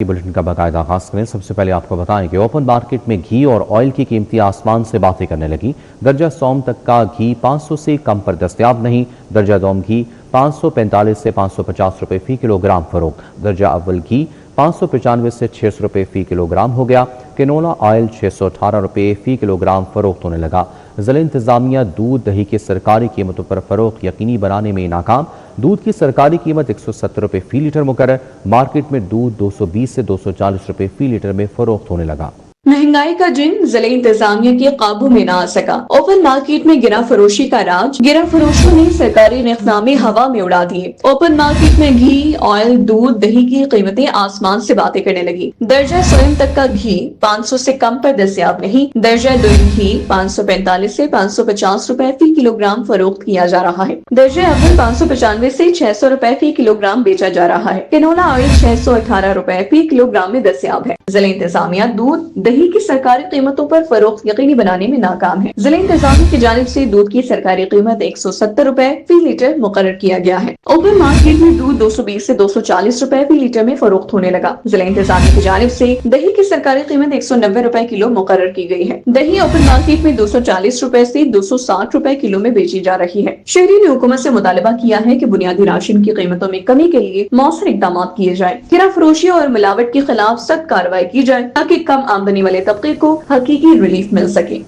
Bulletin का बाकायदा आगाज करें। सबसे पहले आपको बताएं कि ओपन मार्केट में घी और ऑयल की कीमतें आसमान से बातें करने लगी। दर्जा सौम तक का घी 500 से कम पर दस्तयाब नहीं। दर्जा दोम घी 545 से 550 रुपए फी किलोग्राम फरोख्त। दर्जा अव्वल घी 595 से 600 रुपए फी किलोग्राम हो गया। कैनोला ऑयल 618 रुपए फी किलोग्राम फरोख्त होने लगा। ज़िला इंतजामिया दूध दही की सरकारी कीमतों पर फरोख्त यकीनी बनाने में नाकाम। दूध की सरकारी कीमत 170 रुपए फी लीटर मुकर्रर। मार्केट में दूध 220 से 240 रुपए फी लीटर में फरोख्त होने लगा। महंगाई का जिन जिले इंतजामिया के काबू में न आ सका। ओपन मार्केट में गिरा फरोशी का राज। गिरा फरोशों ने सरकारी निखनामे हवा में उड़ा दिए। ओपन मार्केट में घी ऑयल दूध दही की कीमतें आसमान से बातें करने लगी। दर्जा स्वयं तक का घी 500 से कम पर दस्तयाब नहीं। दर्जा दोम घी 545 से 550 रुपए फी किलोग्राम फरोख्त किया जा रहा है। दर्जा अव्वल 595 से 600 रुपए फी किलोग्राम बेचा जा रहा है। कैनोला ऑयल 618 रुपए फी किलोग्राम में दस्तयाब है। जिला इंतजामिया दूध दही की सरकारी कीमतों पर फरोख्त यकीनी बनाने में नाकाम है। जिला इंतजामिया की जानिब से दूध की सरकारी कीमत 170 रुपए फी लीटर मुकर्रर किया गया है। ओपन मार्केट में दूध 220 से 240 रुपए फी लीटर में फरोख्त होने लगा। जिला इंतजामिया की जानिब से दही की सरकारी कीमत 190 रुपए किलो मुकर्रर की गई है। दही ओपन मार्केट में 240 रुपए से 260 रुपए किलो में बेची जा रही है। शहरी ने हुकूमत से मुतालबा किया है कि बुनियादी राशन की कीमतों में कमी के लिए मौसर इकदाम किए जाए। गिरा फरोशी और मिलावट के खिलाफ सख्त कार्रवाई की जाए ताकि कम आमदनी वाले तबके को हकीकी रिलीफ मिल सके।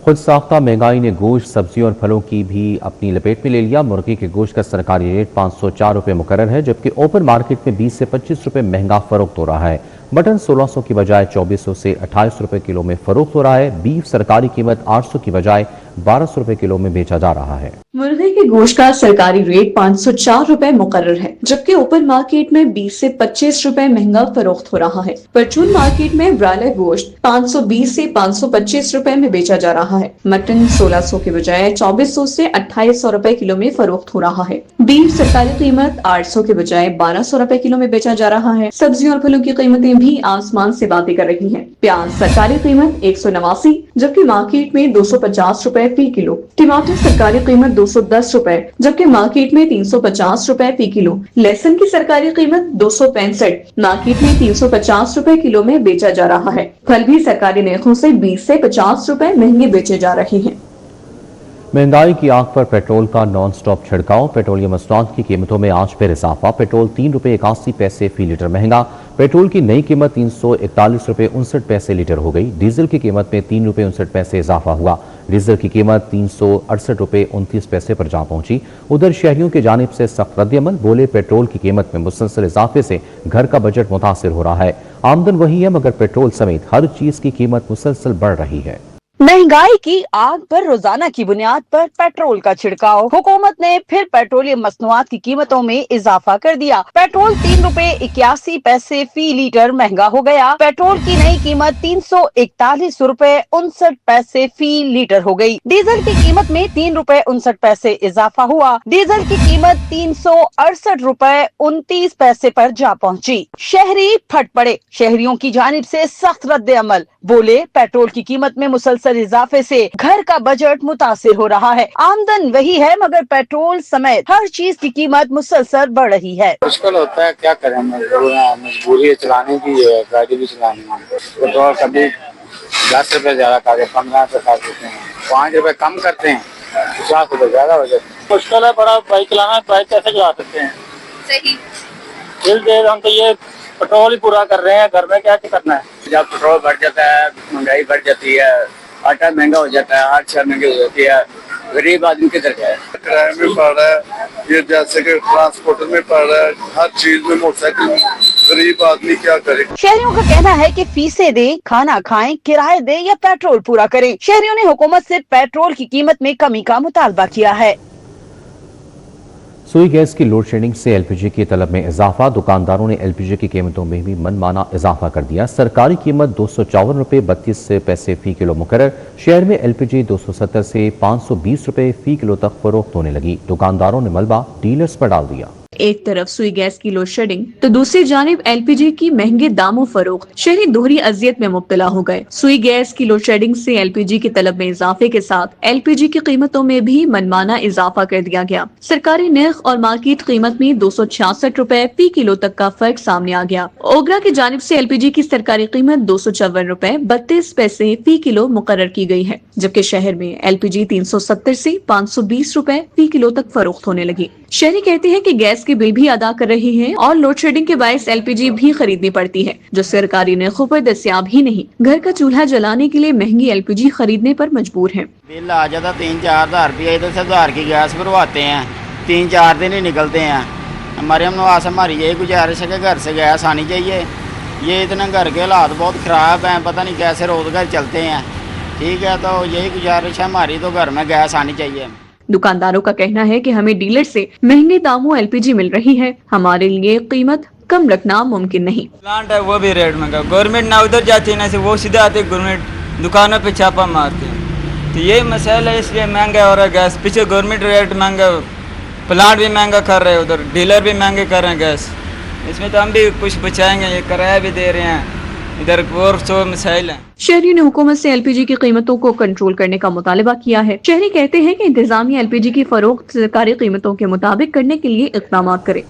खुद साख्ता महंगाई ने गोश्त सब्जी और फलों की भी अपनी लपेट में ले लिया। मुर्गी के गोश्त का सरकारी रेट 504 रुपए मुकर्रर है, जबकि ओपन मार्केट में 20 से 25 रुपए महंगा फरोख्त हो रहा है। मटन 1600 की बजाय 2400 से 28 रुपए किलो में फरोख्त हो रहा है। बीफ सरकारी कीमत 800 की बजाय 1200 रुपए किलो में बेचा जा रहा है। मुर्गे के गोश्त का सरकारी रेट 504 रुपए मुकर्रर है, जबकि ओपन मार्केट में 20 से 25 रुपए महंगा फरोख्त हो रहा है। परचून मार्केट में ब्रायलर गोश्त 520 से 525 रुपए में बेचा जा रहा है। मटन 1600 के बजाय 2400 से 2800 रुपए किलो में फरोख्त हो रहा है। बीफ सरकारी कीमत 800 के बजाय 1200 रुपए किलो में बेचा जा रहा है। सब्जियों और फलों की कीमतें भी आसमान से बातें कर रही हैं। प्याज सरकारी कीमत 189, जबकि मार्केट में 250 रुपए फी किलो। टमाटर सरकारी कीमत 210 रुपए, जबकि मार्केट में 350 रुपए फी किलो। लहसुन की सरकारी कीमत 265, मार्केट में 350 रुपए किलो में बेचा जा रहा है। फल भी सरकारी नरखों से 20 से 50 रुपए महंगे बेचे जा रहे हैं। महंगाई की आग पर पेट्रोल का नॉन स्टॉप छिड़काव। पेट्रोलियम मसनूआत की कीमतों में आज फिर इजाफा। पेट्रोल 3 रुपए 81 पैसे फी लीटर महंगा। पेट्रोल की नई कीमत 341 रुपए 59 पैसे लीटर हो गई। डीजल की कीमत में 3 रुपए 59 पैसे इजाफा हुआ। डीजल की कीमत 368 रुपए 29 पैसे पर जा पहुंची। उधर शहरियों की जानिब से सख्त रद्दअमल। बोले पेट्रोल की कीमत में मुसलसल इजाफे से घर का बजट मुतासिर हो रहा है। आमदन वही है, मगर पेट्रोल समेत हर चीज की कीमत मुसलसल बढ़ रही है। महंगाई की आग पर रोजाना की बुनियाद पर पेट्रोल का छिड़काव। हुकूमत ने फिर पेट्रोलियम मसनूआत की कीमतों में इजाफा कर दिया। पेट्रोल 3 रुपए 81 पैसे फी लीटर महंगा हो गया। पेट्रोल की नई कीमत 341 रुपए 59 पैसे फी लीटर हो गई। डीजल की कीमत में 3 रुपए 59 पैसे इजाफा हुआ। डीजल की कीमत 368 रुपए 29 पैसे पर जा पहुंची। शहरी फट पड़े। शहरियों की जानिब से सख्त रद्द अमल। बोले पेट्रोल की कीमत में मुसलसल इजाफे से घर का बजट मुतासिर हो रहा है। आमदन वही है, मगर पेट्रोल समेत हर चीज की कीमत मुसलसल बढ़ रही है। मुश्किल होता है, क्या करें, मजबूरी है, चलाने की है, गाड़ी भी चलानी है। पेट्रोल कभी 10 रुपए ज्यादा काटे, 15 रुपए काट देते हैं, 5 रुपए कम करते हैं, 50 रुपए ज्यादा हो जाते हैं। मुश्किल है बड़ा, बाइक चलाना, बाइक कैसे चला सकते हैं। सही हम तो ये पेट्रोल ही पूरा कर रहे हैं, घर में क्या करना है। जब पेट्रोल बढ़ जाता है, महंगाई बढ़ जाती है, आटा महंगा हो जाता है, हर चीज महंगी हो जाती है, गरीब आदमी किधर जाए। किराए में पड़ रहा है, ये जैसे कि ट्रांसपोर्टर में पड़ रहा है, हर चीज में मोटरसाइकिल, गरीब आदमी क्या करे। शहरियों का कहना है कि फीसें दें, खाना खाएं, किराए दें या पेट्रोल पूरा करें। शहरियों ने हुकूमत से पेट्रोल की कीमत में कमी का मुतालबा किया है। सुई गैस की लोड शेडिंग से एलपीजी की तलब में इजाफा। दुकानदारों ने एलपीजी की कीमतों में भी मनमाना इजाफा कर दिया। सरकारी कीमत 254 रुपए 32 पैसे फी किलो मुकर्रर। शहर में एलपीजी 270 से 520 रुपए फी किलो तक फरोख्त होने लगी। दुकानदारों ने मलबा डीलर्स पर डाल दिया। ایک طرف سوئی گیس کی لوڈ شیڈنگ تو دوسری جانب LPG کی مہنگے داموں فروخت، شہری دوہری اذیت میں مبتلا ہو گئے۔ سوئی گیس کی لوڈ شیڈنگ سے LPG کی طلب میں اضافے کے ساتھ LPG کی قیمتوں میں بھی منمانا اضافہ کر دیا گیا۔ سرکاری نرخ اور مارکیٹ قیمت میں 266 روپے فی کلو تک کا فرق سامنے آ گیا۔ اوگرا کی جانب سے LPG کی سرکاری قیمت 254 روپے 32 پیسے فی کلو مقرر کی گئی ہے، جبکہ شہر میں LPG 370 سے 520 روپے فی کلو تک فروخت ہونے لگی۔ شہری کہتے ہیں کہ گیس کے بل بھی ادا کر رہے ہیں اور لوڈ شیڈنگ کے باعث LPG بھی خریدنی پڑتی ہے، جو سرکاری نرخوں پر دستیاب ہی نہیں۔ گھر کا چولہا جلانے کے لیے مہنگی LPG خریدنے پر مجبور ہیں۔ بل آ جاتا 3-4 ہزار روپیہ، ادھر سے 1000 کی گیس بھرواتے ہیں، 3-4 دن ہی نکلتے ہیں۔ ہمارے ہم نواز ہماری یہی گزارش ہے کہ گھر سے گیس آنی چاہیے۔ یہ اتنے گھر کے حالات بہت خراب ہیں، پتہ نہیں کیسے روزگار چلتے ہیں۔ ٹھیک ہے، تو یہی گزارش ہے ہماری، تو گھر میں گیس آنی چاہیے۔ دکانداروں کا کہنا ہے کہ ہمیں ڈیلر سے مہنگے داموں LPG مل رہی ہے، ہمارے لیے قیمت کم رکھنا ممکن نہیں۔ پلانٹ ہے وہ بھی ریٹ مہنگا، گورنمنٹ نہ ادھر جاتی ہے نہ سے وہ سیدھے آتے، گورنمنٹ دکانوں پہ چھاپا مارتے ہیں، تو یہی مسئلہ ہے، اس لیے مہنگا ہو رہا ہے گیس۔ پیچھے گورنمنٹ ریٹ مہنگا، پلانٹ بھی مہنگا کر رہے ہیں، ادھر ڈیلر بھی مہنگے کر رہے ہیں گیس۔ اس میں تو ہم بھی کچھ بچائیں گے، یہ کرایہ بھی دے رہے ہیں، ادھر اور سو مسائل ہیں۔ شہریوں نے حکومت سے LPG کی قیمتوں کو کنٹرول کرنے کا مطالبہ کیا ہے۔ شہری کہتے ہیں کہ انتظامیہ LPG کی فروخت سرکاری قیمتوں کے مطابق کرنے کے لیے اقدامات کرے۔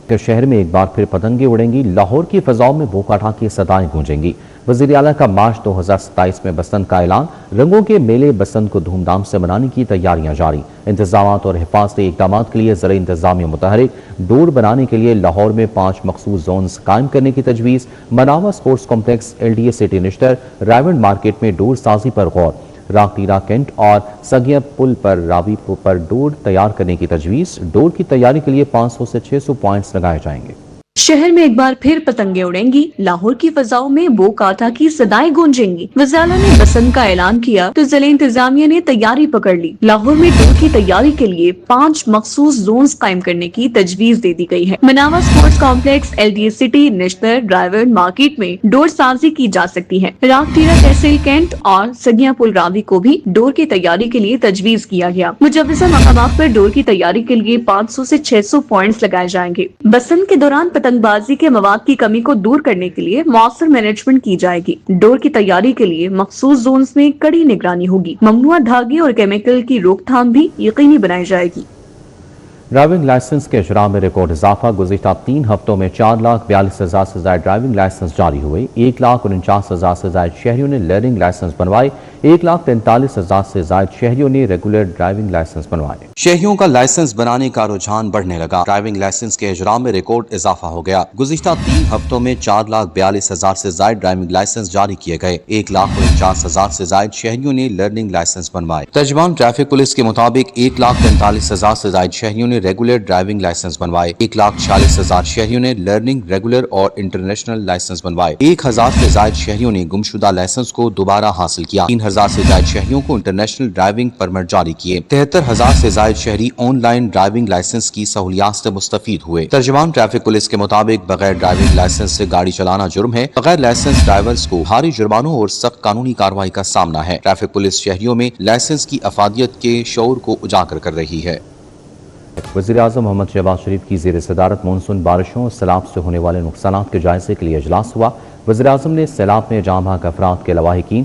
کہ شہر میں ایک بار پھر پتنگیں اڑیں گی، لاہور کی فضاؤں میں بھوکاٹھا کی صدائیں گونجیں گی۔ وزیر اعلیٰ کا مارچ 2027 میں بسنت کا اعلان، رنگوں کے میلے بسنت کو دھوم دھام سے منانے کی تیاریاں جاری۔ انتظامات اور حفاظتی اقدامات کے لیے زرعی انتظامیہ متحرک، ڈور بنانے کے لیے لاہور میں 5 مخصوص زونز قائم کرنے کی تجویز۔ مناوا سپورٹس کمپلیکس، LDA سٹی نشتر، رائیونڈ مارکیٹ میں ڈور سازی پر غور۔ راکٹیرا کینٹ اور سگیا پل پر راوی پر ڈور تیار کرنے کی تجویز۔ ڈور کی تیاری کے لیے 500 سے 600 پوائنٹس لگائے جائیں گے۔ شہر میں ایک بار پھر پتنگیں اڑیں گی، لاہور کی فضاؤں میں بو کاٹھا کی صدائیں گونجیں گی۔ وزیر اعلیٰ نے بسنت کا اعلان کیا تو ضلع انتظامیہ نے تیاری پکڑ لی۔ لاہور میں ڈور کی تیاری کے لیے 5 مخصوص زونز قائم کرنے کی تجویز دے دی گئی ہے۔ مناوا سپورٹس کمپلیکس، LDA سٹی نشتر، ڈرائیورڈ مارکیٹ میں ڈور سازی کی جا سکتی ہے۔ راکٹیرا تحصیل کینٹ اور سگیا پل راوی کو بھی ڈور کی تیاری کے لیے تجویز کیا گیا۔ مجوزہ مقامات پر ڈور کی تیاری کے لیے 500 سے 600 پوائنٹس لگائے جائیں گے۔ بسنت کے دوران پتنگ بازی کے مواد کی کمی کو دور کرنے کے لیے مؤثر مینجمنٹ کی جائے گی۔ ڈور کی تیاری کے لیے مخصوص زونز میں کڑی نگرانی ہوگی۔ ممنوعہ دھاگے اور کیمیکل کی روک تھام بھی یقینی بنائی جائے گی۔ ڈرائیونگ لائسنس کے اجراء میں ریکارڈ اضافہ، گزشتہ 3 ہفتوں میں 4,42,000 سے زائد ڈرائیونگ لائسنس جاری ہوئے۔ 1,49,000 سے زائد شہریوں نے لرننگ لائسنس بنوائے۔ 1,43,000 سے زائد شہریوں نے ریگولر ڈرائیونگ لائسنس بنوائے۔ شہریوں کا لائسنس بنانے کا رجحان بڑھنے لگا۔ ڈرائیونگ لائسنس کے اجراء میں ریکارڈ اضافہ ہو گیا۔ گزشتہ 3 ہفتوں میں 4,42,000 سے زائد ڈرائیونگ لائسنس جاری کیے گئے۔ 1,49,000 سے زائد شہریوں نے لرننگ لائسنس بنوائے۔ ترجمان ٹریفک پولیس کے مطابق 1,45,000 سے زائد شہریوں نے ریگولر ڈرائیونگ لائسنس بنوائے۔ 1,46,000 شہریوں نے لرننگ، ریگولر اور انٹرنیشنل لائسنس بنوائے۔ 1,000 سے زائد شہریوں نے گمشدہ لائسنس کو دوبارہ حاصل کیا۔ 3,000 سے زائد شہریوں کو انٹرنیشنل ڈرائیونگ پرمٹ جاری کیے۔ 73,000 سے زائد شہری آن لائن ڈرائیونگ لائسنس کی سہولیات سے مستفید ہوئے۔ ترجمان ٹریفک پولیس کے مطابق بغیر ڈرائیونگ لائسنس سے گاڑی چلانا جرم ہے۔ بغیر لائسنس ڈرائیورز کو بھاری جرمانوں اور سخت قانونی کارروائی کا سامنا ہے۔ ٹریفک پولیس شہریوں میں لائسنس کی افادیت کے شعور کو اجاگر کر رہی ہے۔ وزیر اعظم محمد شہباز شریف کی زیر صدارت مانسون بارشوں اور سیلاب سے ہونے والے نقصانات کے جائزے کے لیے اجلاس ہوا۔ وزیر اعظم نے سیلاب میں جاں بحق افراد کے لواحقین،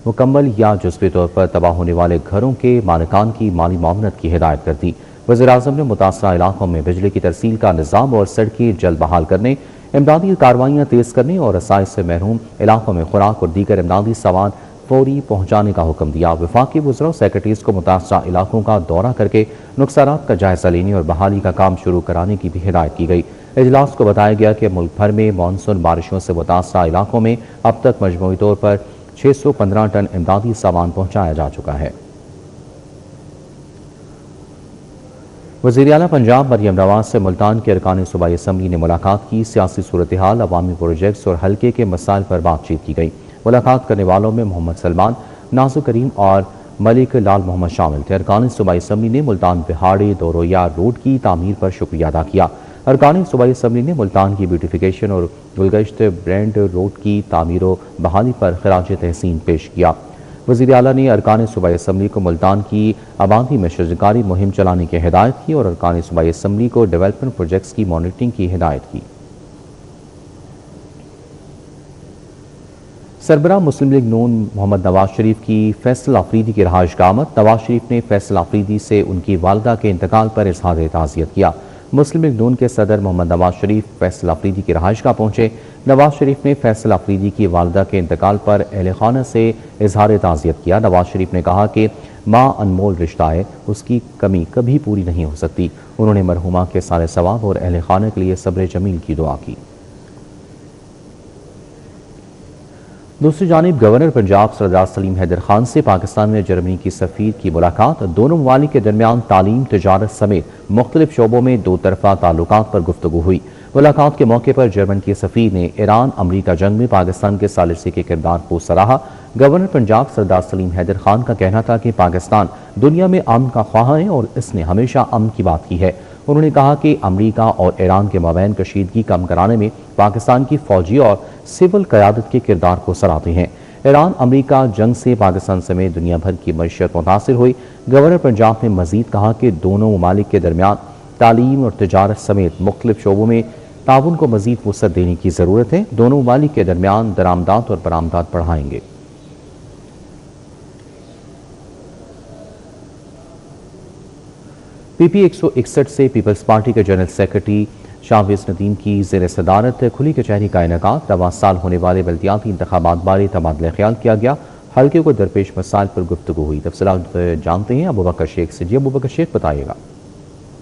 مکمل یا جزوی طور پر تباہ ہونے والے گھروں کے مالکان کی مالی معاونت کی ہدایت کر دی۔ وزیر اعظم نے متاثرہ علاقوں میں بجلی کی ترسیل کا نظام اور سڑکیں جلد بحال کرنے، امدادی کارروائیاں تیز کرنے اور رسائی سے محروم علاقوں میں خوراک اور دیگر امدادی سامان فوری پہنچانے کا حکم دیا۔ وفاقی وزراء اور سیکرٹریز کو متاثرہ علاقوں کا دورہ کر کے نقصانات کا جائزہ لینے اور بحالی کا کام شروع کرانے کی بھی ہدایت کی گئی۔ اجلاس کو بتایا گیا کہ ملک بھر میں مانسون بارشوں سے متاثرہ علاقوں میں اب تک مجموعی طور پر 615 ٹن امدادی سامان پہنچایا جا چکا ہے۔ وزیر اعلیٰ پنجاب مریم نواز سے ملتان کے ارکان صوبائی اسمبلی نے ملاقات کی۔ سیاسی صورتحال، عوامی پروجیکٹس اور حلقے کے مسائل پر بات چیت کی گئی۔ ملاقات کرنے والوں میں محمد سلمان، نازو کریم اور ملک لال محمد شامل تھے۔ ارکان صوبائی اسمبلی نے ملتان پہاڑی دورویا روڈ کی تعمیر پر شکریہ ادا کیا۔ ارکان صوبائی اسمبلی نے ملتان کی بیوٹیفیکیشن اور گلگشت برینڈ روڈ کی تعمیر و بحالی پر خراج تحسین پیش کیا۔ वज़ीर आला ने अरकान सूबाई असम्बली को मुल्तान की आबादी में शजरकारी मुहिम चलाने की हिदायत की और अरकान सूबाई असम्बली को डेवलपमेंट प्रोजेक्ट्स की मॉनिटरिंग की हिदायत की। सरबराह मुस्लिम लीग नून मोहम्मद नवाज शरीफ की फैसल अफरीदी की रहायशगाह आमद। नवाज शरीफ ने फैसल अफरीदी से उनकी वालदा के इंतकाल पर इजहार ताज़ियत किया। मुस्लिम लीग नून के सदर मोहम्मद नवाज शरीफ फैसल अफरीदी की रहायशगाह पहुंचे। नवाज शरीफ ने फैसल अफरीदी की वालदा के इंतकाल पर अहले खाना से इजहार ताज़ियत किया। नवाज शरीफ ने कहा कि माँ अनमोल रिश्ता है, उसकी कमी कभी पूरी नहीं हो सकती। उन्होंने मरहुमा के सारे सवाब और अहले खाना के लिए सब्र जमील की दुआ की। दूसरी जानिब गवर्नर पंजाब सरदार सलीम हैदर खान से पाकिस्तान में जर्मनी की सफ़ीर की मुलाकात। दोनों ममालिक के दरमियान तालीम, तिजारत समेत मुख्तलिफ शोबों में दो तरफा ताल्लुकात पर गुफ्तगू हुई। मुलाकात के मौके पर जर्मन की सफ़ीर ने ईरान अमरीका जंग में पाकिस्तान के सालिसी के किरदार को सराहा। गवर्नर पंजाब सरदार सलीम हैदर खान का कहना था कि पाकिस्तान दुनिया में अमन का ख्वाह है और इसने हमेशा अमन की बात की है। उन्होंने कहा कि अमरीका और ईरान के माबैन कशीदगी कम कराने में पाकिस्तान की फौजी और सिविल क़यादत के किरदार को सराहते हैं। ईरान अमरीका जंग से पाकिस्तान समेत दुनिया भर की मईशत मुतासिर हुई। गवर्नर पंजाब ने मजीद कहा कि दोनों ममालिक के दरमियान तालीम और तिजारत समेत मुख्तलिफ शोबों में ताउन को मजीद वुसअत देने की ज़रूरत है। दोनों ममालिक के दरमियान दरामदात और बरामदात बढ़ाएंगे। PP 161 से पीपल्स पार्टी के जनरल सेक्रेटरी शाहवेज नदीम की ज़ेर सदारत खुली कचहरी का इनेकाद। रवां साल होने वाले बल्दियाती इंतखाबात बारे तबादला ख्याल किया गया। हल्के को दरपेश मसाइल पर गुफ्तगू हुई। तफसीलात जानते हैं अबू बकर शेख से। जी अबू बकर शेख बताइएगा।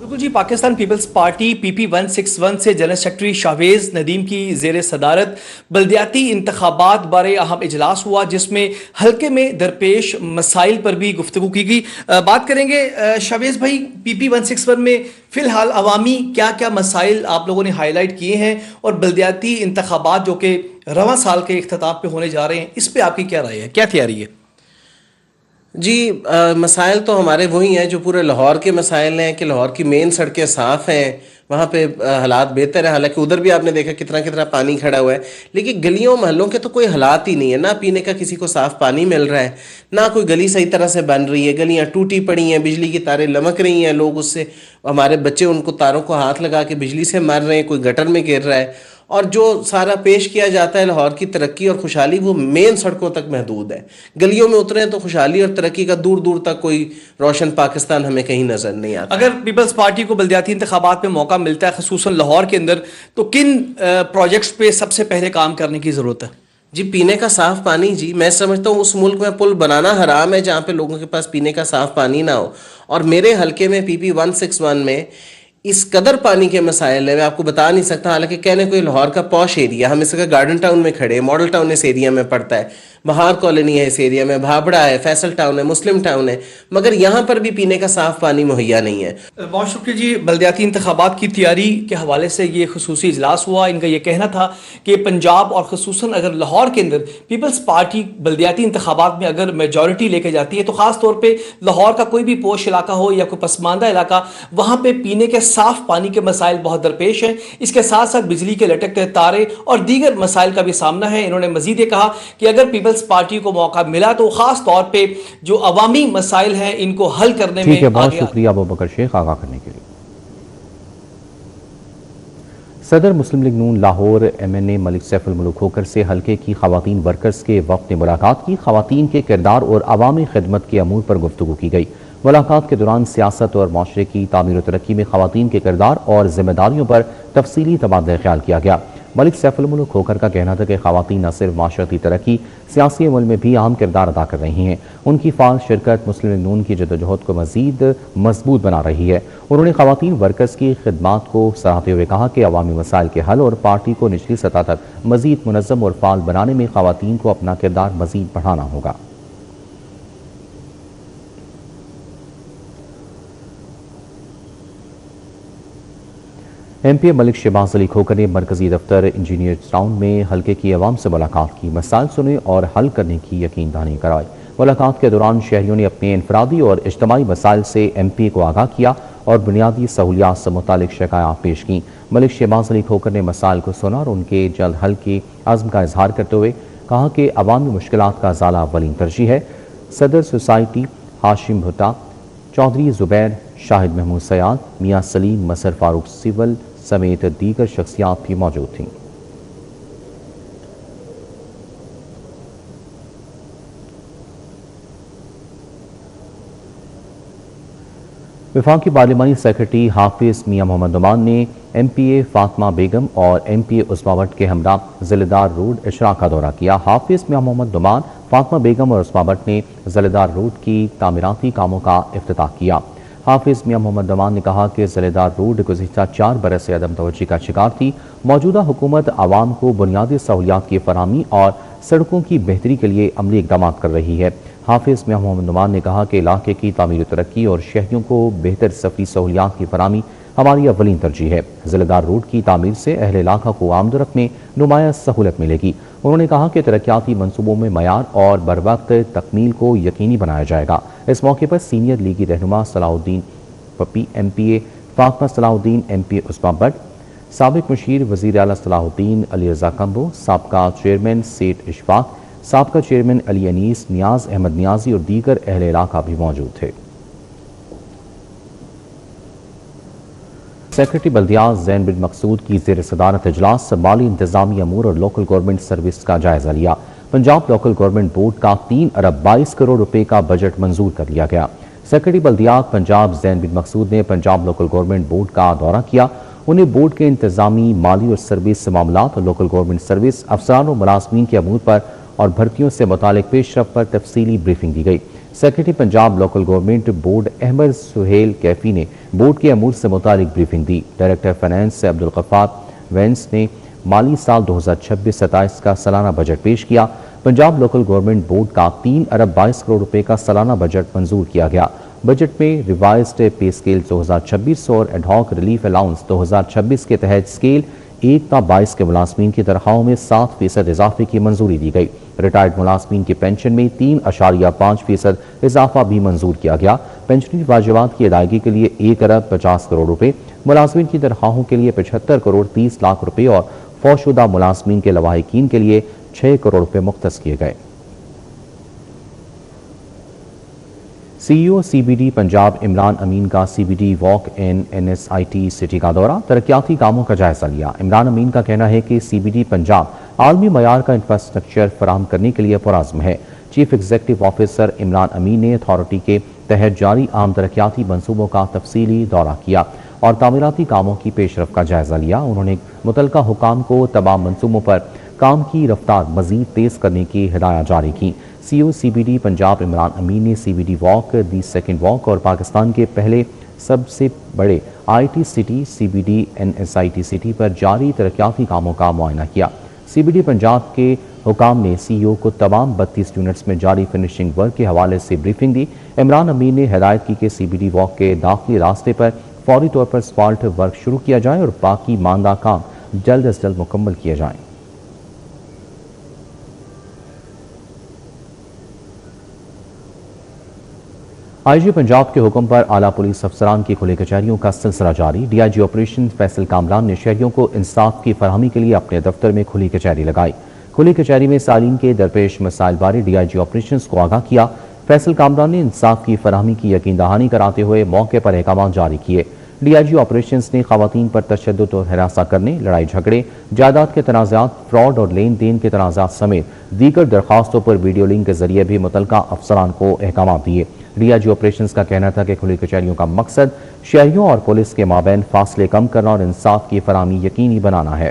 बिल्कुल जी, पाकिस्तान पीपल्स पार्टी PP 161 से जनरल सेक्रेटरी शाहवेज नदीम की ज़ेर सदारत बल्दियाती इंतखाबात बारे अहम इजलास हुआ, जिसमें हल्के में दरपेश मसाइल पर भी गुफ्तगू की गई। बात करेंगे शाहवेज भाई, PP 161 में फ़िलहाल अवामी क्या क्या मसाइल आप लोगों ने हाईलाइट किए हैं और बल्दियाती इंतखाबात जो कि रवां साल के इख्तिताम पे होने जा रहे हैं, इस पर आपकी क्या राय है, क्या तैयारी है? जी, मसाइल तो हमारे वही हैं जो पूरे लाहौर के मसाइल हैं कि लाहौर की मेन सड़कें साफ़ हैं, वहाँ पे हालात बेहतर है। हालांकि उधर भी आपने देखा कितना कितना पानी खड़ा हुआ है, लेकिन गलियों महलों के तो कोई हालात ही नहीं है। ना पीने का किसी को साफ़ पानी मिल रहा है, ना कोई गली सही तरह से बन रही है। गलियाँ टूटी पड़ी हैं, बिजली की तारें लमक रही हैं, लोग उससे, हमारे बच्चे उनको तारों को हाथ लगा के बिजली से मर रहे हैं, कोई गटर में गिर रहा है। और जो सारा पेश किया जाता है लाहौर की तरक्की और खुशहाली, वो मेन सड़कों तक महदूद है। गलियों में उतरे तो खुशहाली और तरक्की का दूर दूर तक कोई रोशन पाकिस्तान हमें कहीं नजर नहीं आता। अगर पीपल्स पार्टी को बल्दियाती इंतखाबात में मौका मिलता है, खसूसन लाहौर के अंदर, तो किन प्रोजेक्ट्स पे सबसे पहले काम करने की ज़रूरत है? जी, पीने का साफ पानी। जी, मैं समझता हूँ उस मुल्क में पुल बनाना हराम है जहाँ पे लोगों के पास पीने का साफ पानी ना हो। और मेरे हल्के में PP 161 में इस कदर पानी के मसाइल है, मैं आपको बता नहीं सकता। हालांकि कहने कोई लाहौर का पॉश एरिया, हम इसका गार्डन टाउन में खड़े हैं, मॉडल टाउन इस एरिया में पड़ता है, बहार कॉलोनी है इस एरिया में, भाबड़ा है, फैसल टाउन है, मुस्लिम टाउन है, मगर यहाँ पर भी पीने का साफ पानी मुहैया नहीं है। बहुत शुक्रिया जी। बल्दियाती इंतखाबात की तैयारी के हवाले से ये खुसूसी इजलास हुआ। इनका ये कहना था कि पंजाब और खसूसन अगर लाहौर के अंदर पीपल्स पार्टी बल्दियाती इंतखाबात में अगर मेजॉरिटी लेके जाती है, तो ख़ास तौर पर लाहौर का कोई भी पोश इलाका हो या कोई पसमानदा इलाका, वहाँ पर पीने के साफ पानी के मसाइल बहुत दरपेश हैं। इसके साथ साथ बिजली के लटकते तारे और दीगर मसाइल का भी सामना है। इन्होंने मजीद ये कहा कि अगर पीपल्स पार्टी को मौका मिला तो खास तौर पे जो अवामी मसाइल हैं इनको हल करने में। बहुत शुक्रिया अबू बकर शेख आगाह करने के लिए। सदर मुस्लिम लीग नून लाहौर MNA मलिक सैफुल मुल्क होकर से हल्के की खवातीन वर्कर्स के वक्त ने मुलाकात की। खवातीन के किरदार और अवामी खिदमत के अमूर पर गुफ्तगू की गई। मुलाकात के दौरान सियासत और माशरे की तामीर और तरक्की में खवातीन के किरदार और जिम्मेदारियों पर तफसीली तबादला ख्याल किया गया। मलिक सैफुल मुल्क होकर का कहना था कि खवातीन न सिर्फ माशरती तरक्की, सियासी अमल में भी अहम किरदार अदा कर रही हैं। उनकी फाल शिरकत मुस्लिम लीग नून की जदोजहद को मजीद मजबूत बना रही है। उन्होंने खवातीन वर्कर्स की खिदमात को सराहते हुए कहा कि अवामी मसाइल के हल और पार्टी को निचली सतह तक मजीद मुनज़्ज़म और फाल बनाने में खवातीन को अपना किरदार मजीद बढ़ाना होगा। MP मलिक शहबाज अली खोकर ने मरकजी दफ्तर इंजीनियर टाउन में हल्के की अवाम से मुलाकात की, मसाइल सुने और हल करने की यकीन दहानी कराई। मुलाकात के दौरान शहरियों ने अपने इनफरादी और इज्तमाई मसाइल से MP को आगाह किया और बुनियादी सहूलियात से मुतालिक शिकायत पेश की। मलिक शहबाज अली खोकर ने मसाइल को सुना और उनके जल्द हल के अज़्म का इजहार करते हुए कहा कि अवामी मुश्किलात का ज़ाला अव्वलीन तरजीह है। صدر سوسائٹی ہاشم بھٹا، چودھری زبیر، شاہد محمود سیاد، میاں سلیم، مسر فاروق سول سمیت دیگر شخصیات بھی موجود تھیں۔ وفاقی پارلیمانی سیکرٹری حافظ میاں محمد نعمان نے ایم پی اے فاطمہ بیگم اور ایم پی اے عثما بٹ کے ہمراہ ذیلدار روڈ اشراق کا دورہ کیا۔ حافظ میاں محمد نعمان، فاطمہ بیگم اور عثما بٹ نے ذیلدار روڈ کی تعمیراتی کاموں کا افتتاح کیا۔ حافظ میاں محمد نعمان نے کہا کہ ذیلدار روڈ گزشتہ 4 برس سے عدم توجہ کا شکار تھی۔ موجودہ حکومت عوام کو بنیادی سہولیات کی فراہمی اور سڑکوں کی بہتری کے لیے عملی اقدامات کر رہی ہے۔ حافظ میاں محمد نعمان نے کہا کہ علاقے کی تعمیر و ترقی اور شہریوں کو بہتر سفری سہولیات کی فراہمی ہماری اولین ترجیح ہے۔ ذیلدار روڈ کی تعمیر سے اہل علاقہ کو آمد و رفت میں نمایاں سہولت ملے گی۔ انہوں نے کہا کہ ترقیاتی منصوبوں میں معیار اور بروقت تکمیل کو یقینی بنایا جائے گا۔ اس موقع پر سینئر لیگی رہنما صلاح الدین پپی، ایم پی اے فاطمہ صلاح الدین، ایم پی اے عثما بٹ، سابق مشیر وزیر اعلیٰ صلاح الدین علی رضا کمبو، سابقہ چیئرمین سیٹ اشفاق، سابقہ چیئرمین علی انیس، نیاز احمد نیازی اور دیگر اہل علاقہ بھی موجود تھے۔ سیکرٹری بلدیات زین بن مقصود کی زیر صدارت اجلاس مالی انتظامی امور اور لوکل گورنمنٹ سروس کا جائزہ لیا۔ پنجاب لوکل گورنمنٹ بورڈ کا 3 ارب 22 کروڑ روپے کا بجٹ منظور کر لیا گیا۔ سیکرٹری بلدیات پنجاب زین بن مقصود نے پنجاب لوکل گورنمنٹ بورڈ کا دورہ کیا۔ انہیں بورڈ کے انتظامی، مالی اور سروس معاملات اور لوکل گورنمنٹ سروس افسران و ملازمین کے امور پر اور بھرتیوں سے متعلق پیش رفت پر تفصیلی بریفنگ دی گئی۔ Secretary Punjab local government board Ahmad Sohail Kaifi نے بورڈ کے امور سے متعلق بریفنگ دی۔ ڈائریکٹر فائنانس عبدالغفار وینس نے مالی سال 2026-27 کا سالانہ بجٹ پیش کیا۔ پنجاب لوکل گورنمنٹ بورڈ کا 3 ارب 22 کروڑ روپے کا سالانہ بجٹ منظور کیا گیا۔ بجٹ میں ریوائزڈ پے سکیل 2026 اور ایڈ ہاک ریلیف الاؤنس 2026 کے تحت سکیل 1 تا 22 کے ملازمین کی تنخواہوں میں 7% اضافے کی منظوری دی گئی۔ ریٹائرڈ ملازمین کی پینشن میں 3.5% اضافہ بھی منظور کیا گیا۔ پینشنری واجبات کی ادائیگی کے لیے 1 ارب 50 کروڑ روپے، ملازمین کی تنخواہوں کے لیے 75 کروڑ 30 لاکھ روپے اور فوت شدہ ملازمین کے لواحقین کے لیے 6 کروڑ روپے مختص کیے گئے۔ C E O C B D Punjab Imran Amin کا C B D walk in N S I T city کا دورہ، ترقیاتی کاموں کا جائزہ لیا۔ عمران امین کا کہنا ہے کہ سی بی ڈی پنجاب عالمی معیار کا انفراسٹرکچر فراہم کرنے کے لیے پرعزم ہے۔ Chief executive officer Imran Amin نے اتھارٹی کے تحت جاری عام ترقیاتی منصوبوں کا تفصیلی دورہ کیا اور تعمیراتی کاموں کی پیش رفت کا جائزہ لیا۔ انہوں نے متعلقہ حکام کو تمام منصوبوں پر کام کی رفتار مزید تیز کرنے کی ہدایات جاری کی۔ C O C B D Punjab Imran Amin نے C B D walk, the second walk اور پاکستان کے پہلے سب سے بڑے I T city C B D N S I T city پر جاری ترقیاتی کاموں کا معائنہ کیا۔ سی بی ڈی پنجاب کے حکام نے سی ای او کو تمام 32 یونٹس میں جاری فنشنگ ورک کے حوالے سے بریفنگ دی۔ عمران امین نے ہدایت کی کہ سی بی ڈی واک کے داخلی راستے پر فوری طور پر اسفالٹ ورک شروع کیا جائے اور باقی ماندہ کام جلد از جلد مکمل کیے جائیں۔ آئی جی پنجاب کے حکم پر اعلیٰ پولیس افسران کی کھلی کچہریوں کا سلسلہ جاری۔ D I G operation Faisal Kamran نے شہریوں کو انصاف کی فراہمی کے لیے اپنے دفتر میں کھلی کچہری لگائی۔ کھلی کچہری میں سالین کے درپیش مسائل بارے ڈی آئی جی آپریشنز کو آگاہ کیا۔ فیصل کامران نے انصاف کی فراہمی کی یقین دہانی کراتے ہوئے موقع پر احکامات جاری کیے۔ ڈی آئی جی آپریشنز نے خواتین پر تشدد اور ہراساں کرنے، لڑائی جھگڑے، جائیداد کے تنازعات، فراڈ اور لین دین کے تنازعات سمیت دیگر درخواستوں پر ویڈیو لنک کے ذریعے بھی متعلقہ افسران کو احکامات دیے۔ ڈی آئی جی آپریشنز کا کہنا تھا کہ کھلی کچہریوں کا مقصد شہریوں اور پولیس کے مابین فاصلے کم کرنا اور انصاف کی فراہمی یقینی بنانا ہے۔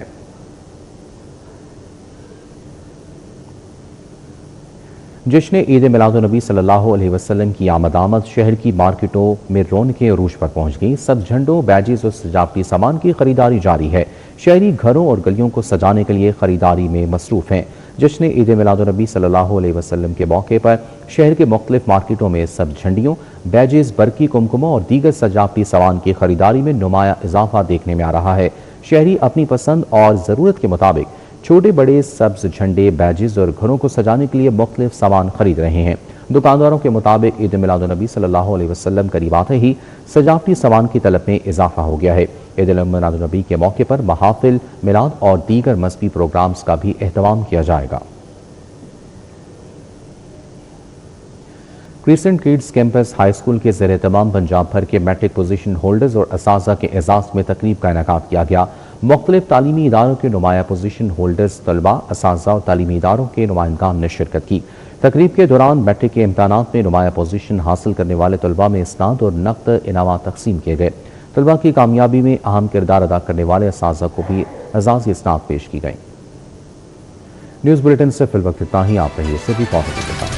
جشن عید میلاد النبی صلی اللہ علیہ وسلم کی آمد شہر کی مارکیٹوں میں رونقیں عروج پر پہنچ گئی۔ سب جھنڈوں، بیجز اور سجاوٹی سامان کی خریداری جاری ہے۔ شہری گھروں اور گلیوں کو سجانے کے لیے خریداری میں مصروف ہیں۔ جشن عید میلاد النبی صلی اللہ علیہ وسلم کے موقع پر شہر کے مختلف مارکیٹوں میں سب جھنڈیوں، بیجز، برقی کمکموں اور دیگر سجاوٹی سامان کی خریداری میں نمایاں اضافہ دیکھنے میں آ رہا ہے۔ شہری اپنی پسند اور ضرورت کے مطابق چھوٹے بڑے سبز جھنڈے، بیجز اور گھروں کو سجانے کے لیے مختلف سامان خرید رہے ہیں۔ دکانداروں کے مطابق عید میلاد النبی صلی اللہ علیہ وسلم قریب آتے ہی سجاوٹی سامان کی طلب میں اضافہ ہو گیا ہے۔ عید میلاد النبی کے موقع پر محافل، میلاد اور دیگر مذہبی پروگرامز کا بھی اہتمام کیا جائے گا۔ Crescent kids campus high school के ज़ेर तमाम पंजाब भर के मैट्रिक पोजीशन होल्डर्स और असातिज़ा के एजाज़ में तकरीब का इनेकाद किया गया। मुख्तलिफ तालीमी इदारों के नुमाया पोजीशन होल्डर्स, तलबा, असातिज़ा और तालीमी इदारों के नुमाइंदान ने शिरकत की। तकरीब के दौरान मैट्रिक के इम्तहानात में नुमाया पोजीशन हासिल करने वाले तलबा में इस्नाद और नक़द इनामात तकसीम किए गए। तलबा की कामयाबी में अहम किरदार अदा करने वाले असातिज़ा को भी एजाज़ी इस्नाद पेश की गई। न्यूज़ बुलेटिन से फिल वक्त इतना ही। आप रहिए सिटी पॉजिटिव के साथ।